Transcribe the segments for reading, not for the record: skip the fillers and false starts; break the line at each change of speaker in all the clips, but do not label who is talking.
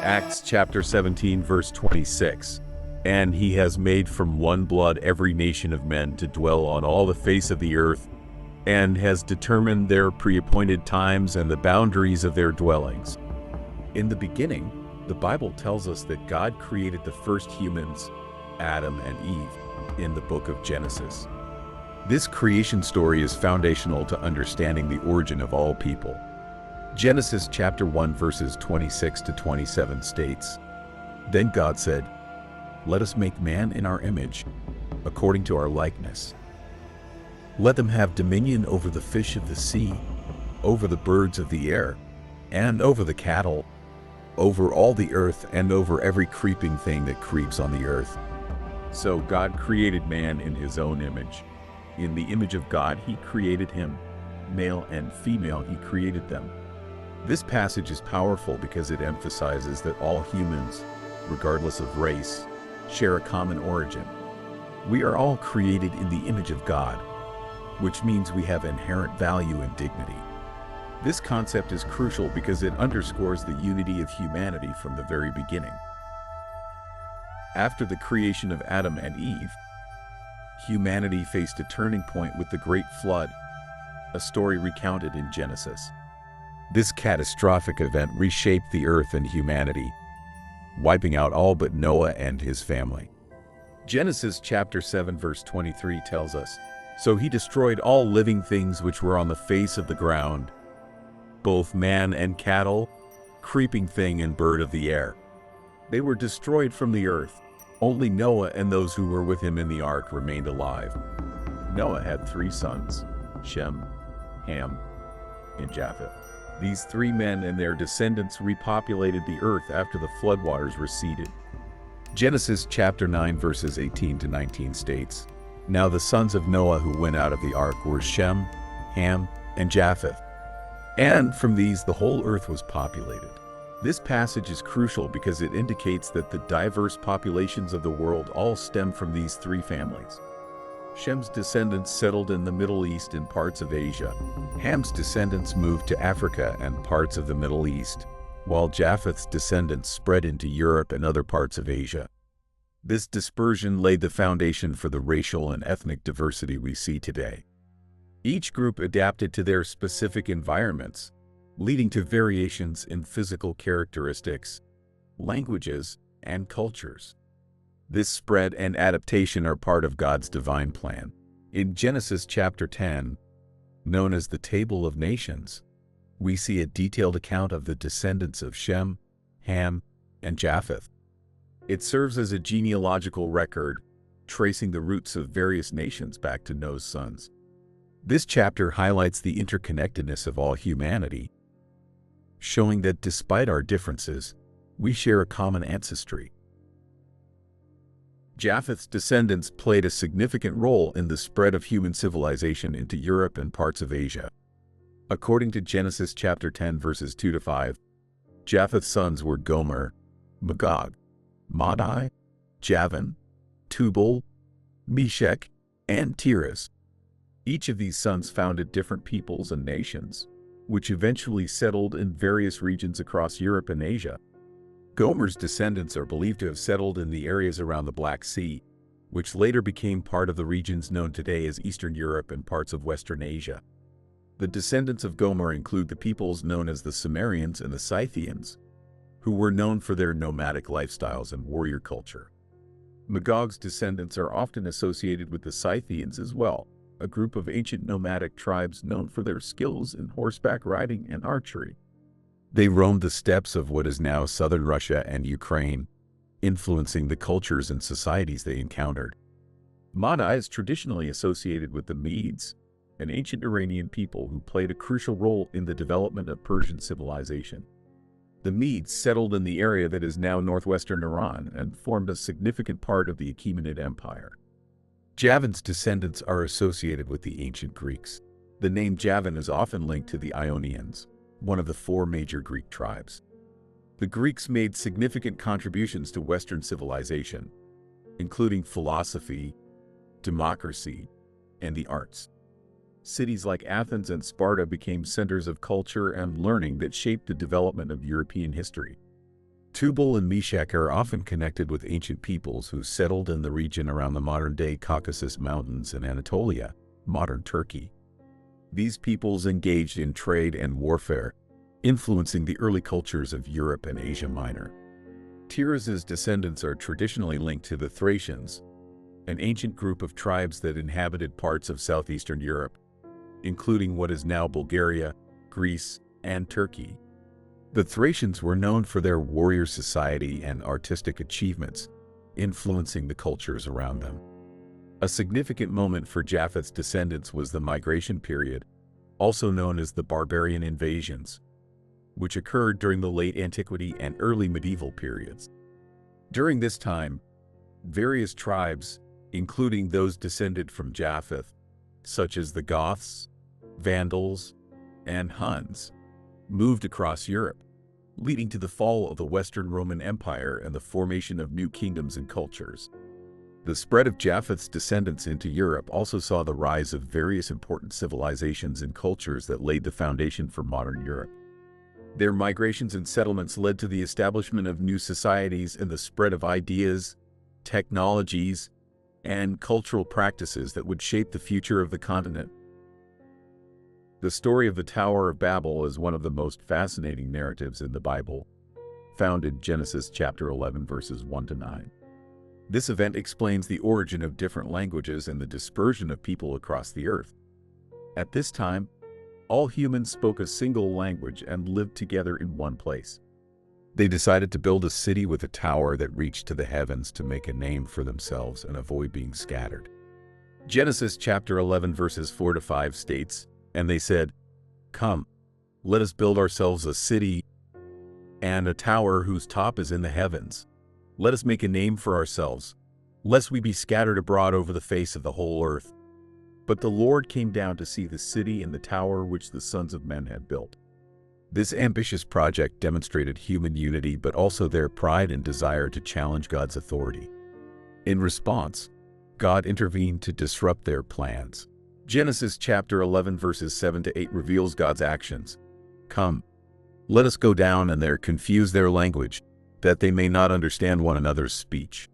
Acts chapter 17 verse 26. And he has made from one blood every nation of men to dwell on all the face of the earth, and has determined their pre-appointed times and the boundaries of their dwellings. In the beginning, the Bible tells us that God created the first humans, Adam and Eve, in the book of Genesis. This creation story is foundational to understanding the origin of all people. Genesis chapter 1 verses 26 to 27 states, "Then God said, 'Let us make man in our image, according to our likeness. Let them have dominion over the fish of the sea, over the birds of the air, and over the cattle, over all the earth, and over every creeping thing that creeps on the earth.' So God created man in his own image. In the image of God he created him. Male and female he created them." This passage is powerful because it emphasizes that all humans, regardless of race, share a common origin. We are all created in the image of God, which means we have inherent value and dignity. This concept is crucial because it underscores the unity of humanity from the very beginning. After the creation of Adam and Eve, humanity faced a turning point with the Great Flood, a story recounted in Genesis. This catastrophic event reshaped the earth and humanity, wiping out all but Noah and his family. Genesis chapter 7 verse 23 tells us, "So he destroyed all living things which were on the face of the ground, both man and cattle, creeping thing and bird of the air. They were destroyed from the earth. Only Noah and those who were with him in the ark remained alive." Noah had 3 sons, Shem, Ham, and Japheth. These 3 men and their descendants repopulated the earth after the floodwaters receded. Genesis chapter 9 verses 18 to 19 states, "Now the sons of Noah who went out of the ark were Shem, Ham, and Japheth. And from these the whole earth was populated." This passage is crucial because it indicates that the diverse populations of the world all stem from these 3 families. Shem's descendants settled in the Middle East and parts of Asia. Ham's descendants moved to Africa and parts of the Middle East, while Japheth's descendants spread into Europe and other parts of Asia. This dispersion laid the foundation for the racial and ethnic diversity we see today. Each group adapted to their specific environments, leading to variations in physical characteristics, languages, and cultures. This spread and adaptation are part of God's divine plan. In Genesis chapter 10, known as the Table of Nations, we see a detailed account of the descendants of Shem, Ham, and Japheth. It serves as a genealogical record, tracing the roots of various nations back to Noah's sons. This chapter highlights the interconnectedness of all humanity, showing that despite our differences, we share a common ancestry. Japheth's descendants played a significant role in the spread of human civilization into Europe and parts of Asia. According to Genesis chapter 10 verses 2 to 5, Japheth's sons were Gomer, Magog, Madai, Javan, Tubal, Meshech, and Tiras. Each of these sons founded different peoples and nations, which eventually settled in various regions across Europe and Asia. Gomer's descendants are believed to have settled in the areas around the Black Sea, which later became part of the regions known today as Eastern Europe and parts of Western Asia. The descendants of Gomer include the peoples known as the Sumerians and the Scythians, who were known for their nomadic lifestyles and warrior culture. Magog's descendants are often associated with the Scythians as well, a group of ancient nomadic tribes known for their skills in horseback riding and archery. They roamed the steppes of what is now southern Russia and Ukraine, influencing the cultures and societies they encountered. Madai is traditionally associated with the Medes, an ancient Iranian people who played a crucial role in the development of Persian civilization. The Medes settled in the area that is now northwestern Iran and formed a significant part of the Achaemenid Empire. Javan's descendants are associated with the ancient Greeks. The name Javan is often linked to the Ionians, one of the 4 major Greek tribes. The Greeks made significant contributions to Western civilization, including philosophy, democracy, and the arts. Cities like Athens and Sparta became centers of culture and learning that shaped the development of European history. Tubal and Meshach are often connected with ancient peoples who settled in the region around the modern-day Caucasus Mountains in Anatolia, modern Turkey. These peoples engaged in trade and warfare, influencing the early cultures of Europe and Asia Minor. Tiraz's descendants are traditionally linked to the Thracians, an ancient group of tribes that inhabited parts of southeastern Europe, including what is now Bulgaria, Greece, and Turkey. The Thracians were known for their warrior society and artistic achievements, influencing the cultures around them. A significant moment for Japheth's descendants was the migration period, also known as the barbarian invasions, which occurred during the late antiquity and early medieval periods. During this time, various tribes, including those descended from Japheth, such as the Goths, Vandals, and Huns, moved across Europe, leading to the fall of the Western Roman Empire and the formation of new kingdoms and cultures. The spread of Japheth's descendants into Europe also saw the rise of various important civilizations and cultures that laid the foundation for modern Europe. Their migrations and settlements led to the establishment of new societies and the spread of ideas, technologies, and cultural practices that would shape the future of the continent. The story of the Tower of Babel is one of the most fascinating narratives in the Bible, found in Genesis chapter 11 verses 1 to 9. This event explains the origin of different languages and the dispersion of people across the earth. At this time, all humans spoke a single language and lived together in one place. They decided to build a city with a tower that reached to the heavens to make a name for themselves and avoid being scattered. Genesis chapter 11 verses 4 to 5 states, "And they said, 'Come, let us build ourselves a city and a tower whose top is in the heavens. Let us make a name for ourselves, lest we be scattered abroad over the face of the whole earth.' But the Lord came down to see the city and the tower which the sons of men had built." This ambitious project demonstrated human unity but also their pride and desire to challenge God's authority. In response, God intervened to disrupt their plans. Genesis chapter 11 verses 7 to 8 reveals God's actions. "Come, let us go down and there confuse their language, that they may not understand one another's speech."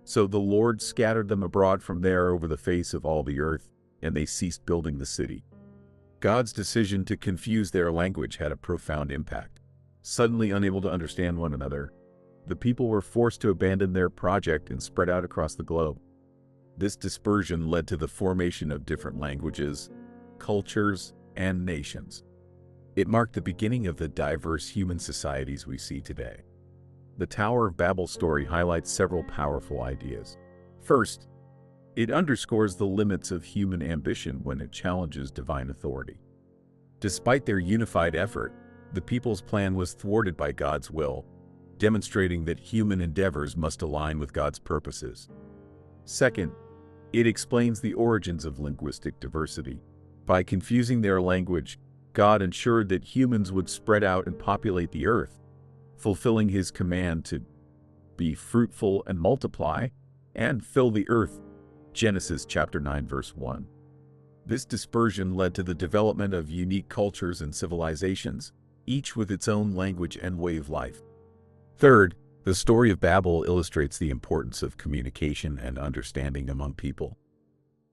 So the Lord scattered them abroad from there over the face of all the earth, and they ceased building the city. God's decision to confuse their language had a profound impact. Suddenly unable to understand one another, the people were forced to abandon their project and spread out across the globe. This dispersion led to the formation of different languages, cultures, and nations. It marked the beginning of the diverse human societies we see today. The Tower of Babel story highlights several powerful ideas. First, it underscores the limits of human ambition when it challenges divine authority. Despite their unified effort, the people's plan was thwarted by God's will, demonstrating that human endeavors must align with God's purposes. Second, it explains the origins of linguistic diversity. By confusing their language, God ensured that humans would spread out and populate the earth, fulfilling His command to be fruitful and multiply and fill the earth. Genesis chapter 9 verse 1. This dispersion led to the development of unique cultures and civilizations, each with its own language and way of life. Third, the story of Babel illustrates the importance of communication and understanding among people.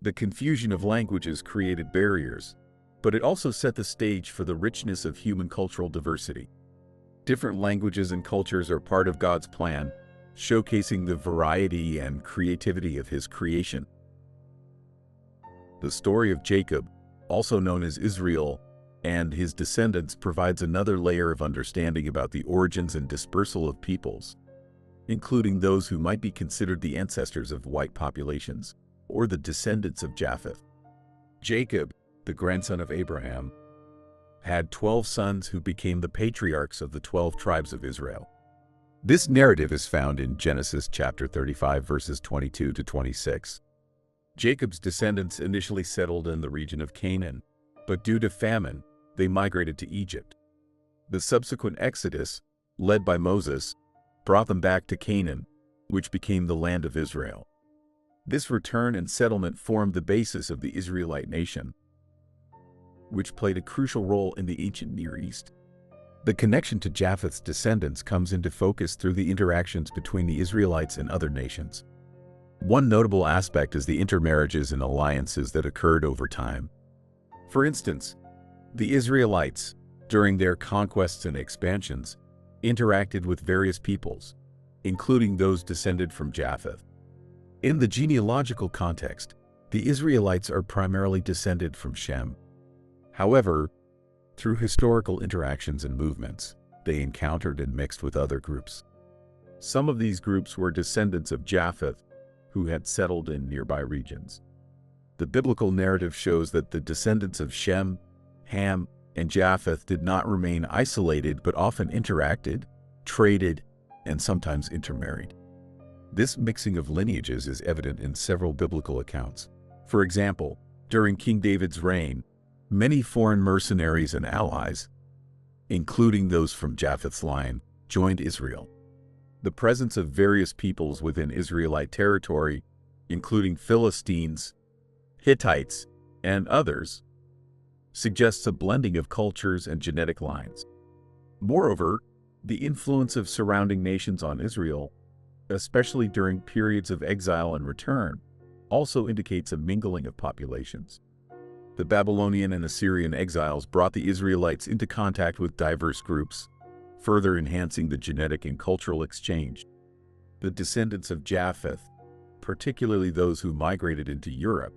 The confusion of languages created barriers, but it also set the stage for the richness of human cultural diversity. Different languages and cultures are part of God's plan, showcasing the variety and creativity of His creation. The story of Jacob, also known as Israel, and his descendants provides another layer of understanding about the origins and dispersal of peoples, including those who might be considered the ancestors of white populations, or the descendants of Japheth. Jacob, the grandson of Abraham, had 12 sons who became the patriarchs of the 12 tribes of Israel. This narrative is found in Genesis chapter 35 verses 22 to 26. Jacob's descendants initially settled in the region of Canaan, but due to famine, they migrated to Egypt. The subsequent exodus, led by Moses, brought them back to Canaan, which became the land of Israel. This return and settlement formed the basis of the Israelite nation, which played a crucial role in the ancient Near East. The connection to Japheth's descendants comes into focus through the interactions between the Israelites and other nations. One notable aspect is the intermarriages and alliances that occurred over time. For instance, the Israelites, during their conquests and expansions, interacted with various peoples, including those descended from Japheth. In the genealogical context, the Israelites are primarily descended from Shem. However, through historical interactions and movements, they encountered and mixed with other groups. Some of these groups were descendants of Japheth, who had settled in nearby regions. The biblical narrative shows that the descendants of Shem, Ham, and Japheth did not remain isolated but often interacted, traded, and sometimes intermarried. This mixing of lineages is evident in several biblical accounts. For example, during King David's reign, many foreign mercenaries and allies, including those from Japheth's line, joined Israel. The presence of various peoples within Israelite territory, including Philistines, Hittites, and others, suggests a blending of cultures and genetic lines. Moreover, the influence of surrounding nations on Israel, especially during periods of exile and return, also indicates a mingling of populations. The Babylonian and Assyrian exiles brought the Israelites into contact with diverse groups, further enhancing the genetic and cultural exchange. The descendants of Japheth, particularly those who migrated into Europe,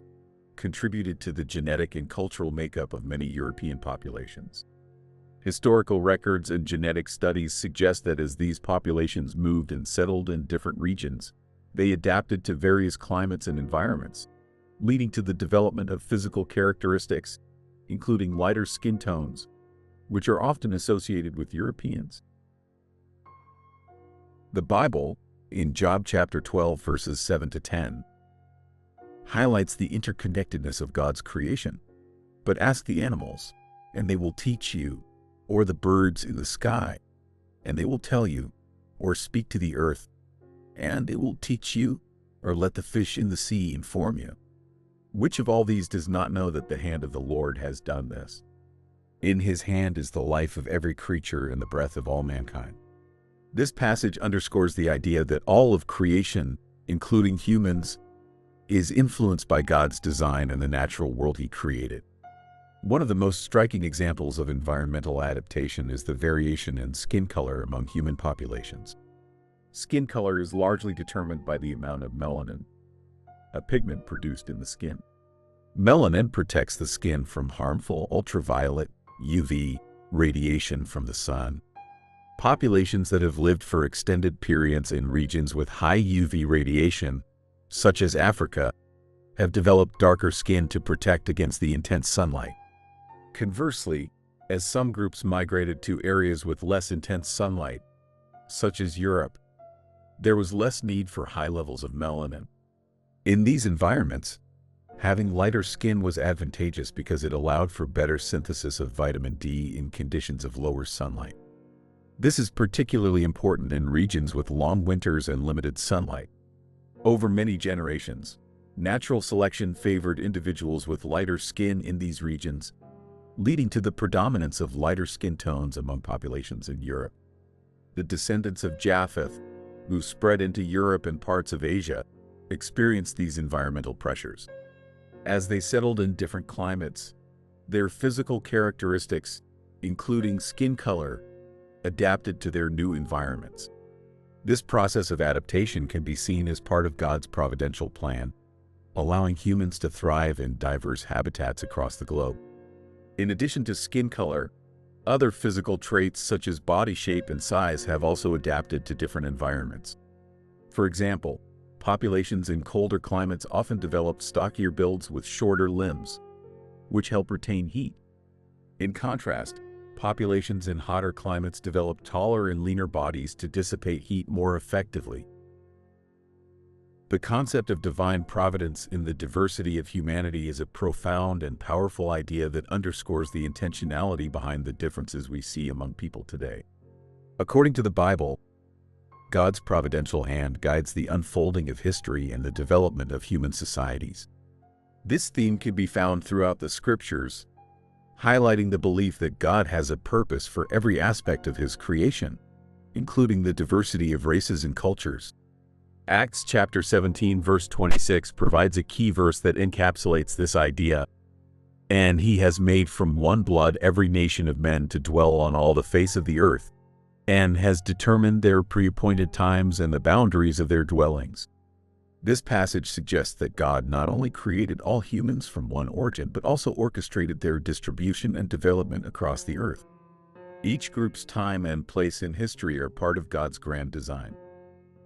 contributed to the genetic and cultural makeup of many European populations. Historical records and genetic studies suggest that as these populations moved and settled in different regions, they adapted to various climates and environments, leading to the development of physical characteristics, including lighter skin tones, which are often associated with Europeans. The Bible, in Job chapter 12, verses 7 to 10, highlights the interconnectedness of God's creation. But ask the animals, and they will teach you, or the birds in the sky, and they will tell you, or speak to the earth, and it will teach you, or let the fish in the sea inform you. Which of all these does not know that the hand of the Lord has done this? In his hand is the life of every creature and the breath of all mankind. This passage underscores the idea that all of creation, including humans, is influenced by God's design and the natural world he created. One of the most striking examples of environmental adaptation is the variation in skin color among human populations. Skin color is largely determined by the amount of melanin, a pigment produced in the skin. Melanin protects the skin from harmful ultraviolet (UV) radiation from the sun. Populations that have lived for extended periods in regions with high UV radiation, such as Africa, have developed darker skin to protect against the intense sunlight. Conversely, as some groups migrated to areas with less intense sunlight, such as Europe, there was less need for high levels of melanin. In these environments, having lighter skin was advantageous because it allowed for better synthesis of vitamin D in conditions of lower sunlight. This is particularly important in regions with long winters and limited sunlight. Over many generations, natural selection favored individuals with lighter skin in these regions, leading to the predominance of lighter skin tones among populations in Europe. The descendants of Japheth, who spread into Europe and parts of Asia, experienced these environmental pressures. As they settled in different climates, their physical characteristics, including skin color, adapted to their new environments. This process of adaptation can be seen as part of God's providential plan, allowing humans to thrive in diverse habitats across the globe. In addition to skin color, other physical traits such as body shape and size have also adapted to different environments. For example, populations in colder climates often develop stockier builds with shorter limbs, which help retain heat. In contrast, populations in hotter climates develop taller and leaner bodies to dissipate heat more effectively. The concept of divine providence in the diversity of humanity is a profound and powerful idea that underscores the intentionality behind the differences we see among people today. According to the Bible, God's providential hand guides the unfolding of history and the development of human societies. This theme can be found throughout the scriptures, highlighting the belief that God has a purpose for every aspect of his creation, including the diversity of races and cultures. Acts chapter 17 verse 26 provides a key verse that encapsulates this idea. And he has made from one blood every nation of men to dwell on all the face of the earth, and has determined their pre-appointed times and the boundaries of their dwellings. This passage suggests that God not only created all humans from one origin, but also orchestrated their distribution and development across the earth. Each group's time and place in history are part of God's grand design.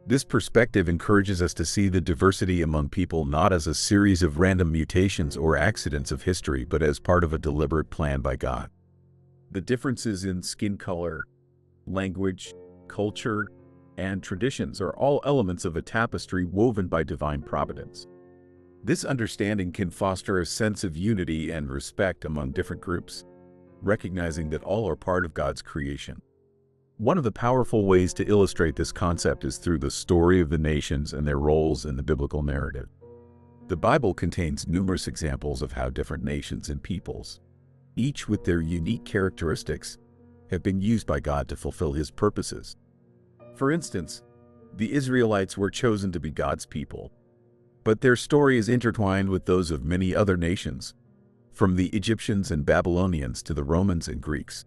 This perspective encourages us to see the diversity among people not as a series of random mutations or accidents of history, but as part of a deliberate plan by God. The differences in skin color, language, culture, and traditions are all elements of a tapestry woven by divine providence. This understanding can foster a sense of unity and respect among different groups, recognizing that all are part of God's creation. One of the powerful ways to illustrate this concept is through the story of the nations and their roles in the biblical narrative. The Bible contains numerous examples of how different nations and peoples, each with their unique characteristics, have been used by God to fulfill his purposes. For instance, the Israelites were chosen to be God's people, but their story is intertwined with those of many other nations, from the Egyptians and Babylonians to the Romans and Greeks.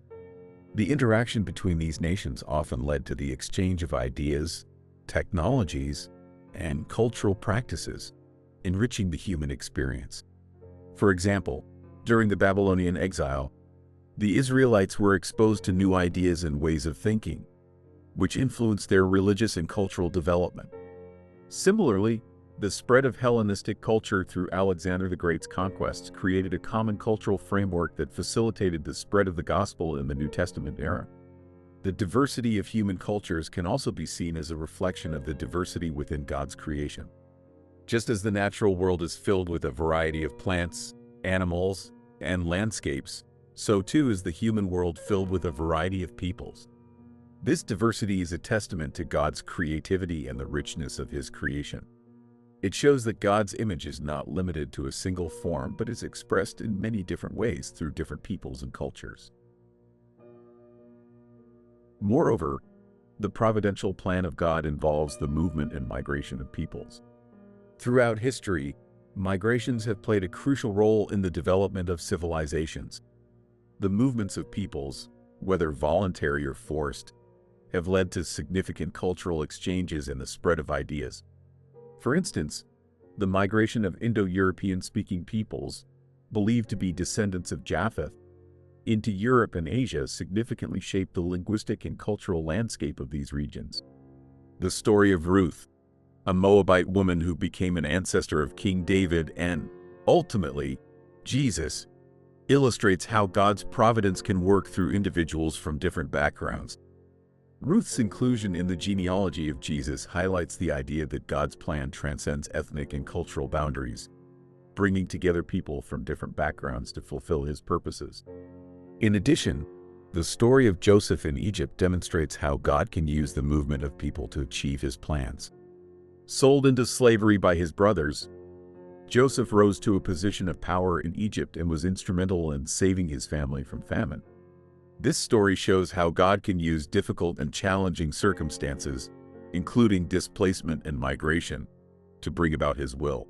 The interaction between these nations often led to the exchange of ideas, technologies, and cultural practices, enriching the human experience. For example, during the Babylonian exile, the Israelites were exposed to new ideas and ways of thinking, which influenced their religious and cultural development. Similarly, the spread of Hellenistic culture through Alexander the Great's conquests created a common cultural framework that facilitated the spread of the gospel in the New Testament era. The diversity of human cultures can also be seen as a reflection of the diversity within God's creation. Just as the natural world is filled with a variety of plants, animals, and landscapes, so too is the human world filled with a variety of peoples. This diversity is a testament to God's creativity and the richness of his creation. It shows that God's image is not limited to a single form, but is expressed in many different ways through different peoples and cultures. Moreover, the providential plan of God involves the movement and migration of peoples. Throughout history, migrations have played a crucial role in the development of civilizations. The movements of peoples, whether voluntary or forced, have led to significant cultural exchanges and the spread of ideas. For instance, the migration of Indo-European-speaking peoples, believed to be descendants of Japheth, into Europe and Asia significantly shaped the linguistic and cultural landscape of these regions. The story of Ruth, a Moabite woman who became an ancestor of King David and, ultimately, Jesus, illustrates how God's providence can work through individuals from different backgrounds. Ruth's inclusion in the genealogy of Jesus highlights the idea that God's plan transcends ethnic and cultural boundaries, bringing together people from different backgrounds to fulfill his purposes. In addition, the story of Joseph in Egypt demonstrates how God can use the movement of people to achieve his plans. Sold into slavery by his brothers, Joseph rose to a position of power in Egypt and was instrumental in saving his family from famine. This story shows how God can use difficult and challenging circumstances, including displacement and migration, to bring about his will.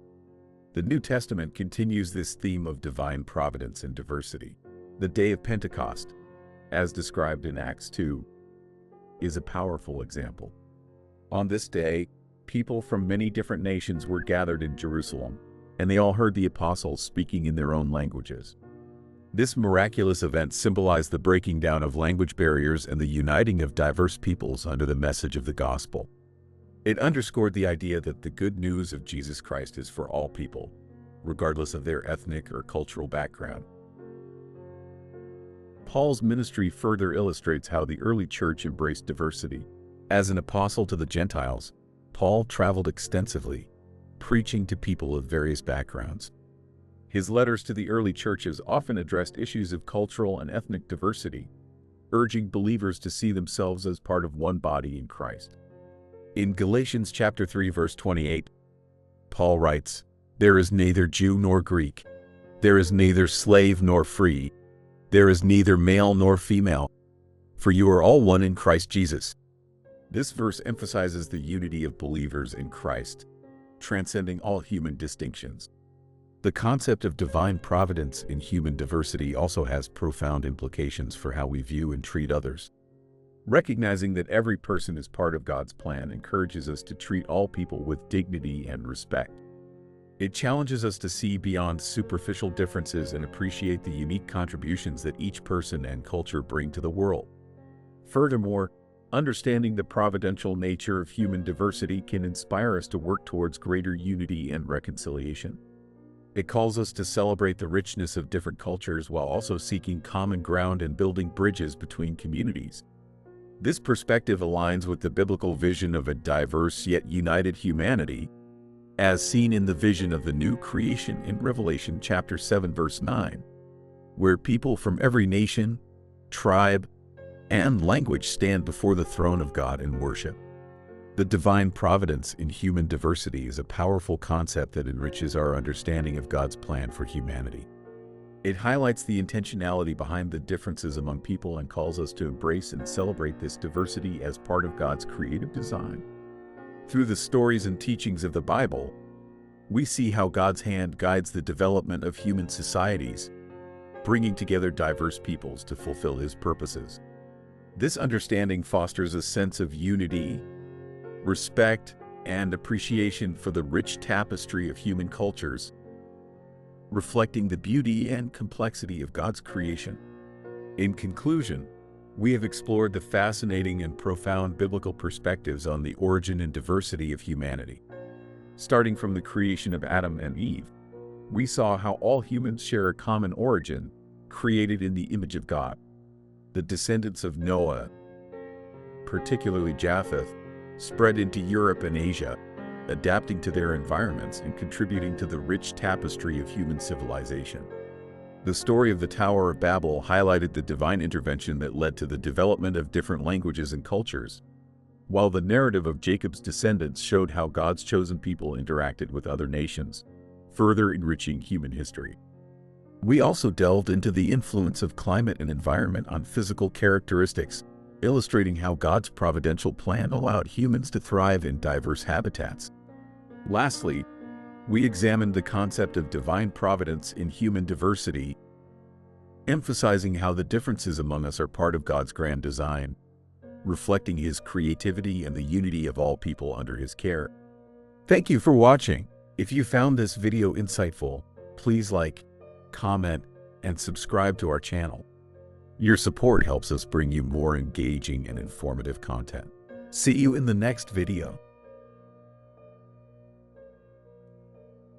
The New Testament continues this theme of divine providence and diversity. The day of Pentecost, as described in Acts 2, is a powerful example. On this day, people from many different nations were gathered in Jerusalem, and they all heard the apostles speaking in their own languages. This miraculous event symbolized the breaking down of language barriers and the uniting of diverse peoples under the message of the gospel. It underscored the idea that the good news of Jesus Christ is for all people, regardless of their ethnic or cultural background. Paul's ministry further illustrates how the early church embraced diversity. As an apostle to the Gentiles, Paul traveled extensively, preaching to people of various backgrounds. His letters to the early churches often addressed issues of cultural and ethnic diversity, urging believers to see themselves as part of one body in Christ. In Galatians chapter 3 verse 28, Paul writes, "There is neither Jew nor Greek, there is neither slave nor free, There is neither male nor female, for you are all one in Christ Jesus. This verse emphasizes the unity of believers in Christ, transcending all human distinctions. The concept of divine providence in human diversity also has profound implications for how we view and treat others. Recognizing that every person is part of God's plan encourages us to treat all people with dignity and respect. It challenges us to see beyond superficial differences and appreciate the unique contributions that each person and culture bring to the world. Furthermore, understanding the providential nature of human diversity can inspire us to work towards greater unity and reconciliation. It calls us to celebrate the richness of different cultures while also seeking common ground and building bridges between communities. This perspective aligns with the biblical vision of a diverse yet united humanity, as seen in the vision of the new creation in Revelation chapter 7 verse 9, where people from every nation, tribe, and language stand before the throne of God in worship. The divine providence in human diversity is a powerful concept that enriches our understanding of God's plan for humanity. It highlights the intentionality behind the differences among people and calls us to embrace and celebrate this diversity as part of God's creative design. Through the stories and teachings of the Bible, we see how God's hand guides the development of human societies, bringing together diverse peoples to fulfill His purposes. This understanding fosters a sense of unity, respect, and appreciation for the rich tapestry of human cultures, reflecting the beauty and complexity of God's creation. In conclusion, we have explored the fascinating and profound biblical perspectives on the origin and diversity of humanity. Starting from the creation of Adam and Eve, we saw how all humans share a common origin, created in the image of God. The descendants of Noah, particularly Japheth, spread into Europe and Asia, adapting to their environments and contributing to the rich tapestry of human civilization. The story of the Tower of Babel highlighted the divine intervention that led to the development of different languages and cultures, while the narrative of Jacob's descendants showed how God's chosen people interacted with other nations, further enriching human history. We also delved into the influence of climate and environment on physical characteristics, illustrating how God's providential plan allowed humans to thrive in diverse habitats. Lastly, we examined the concept of divine providence in human diversity, emphasizing how the differences among us are part of God's grand design, reflecting His creativity and the unity of all people under His care. Thank you for watching. If you found this video insightful, please like, comment, and subscribe to our channel. Your support helps us bring you more engaging and informative content. See you in the next video.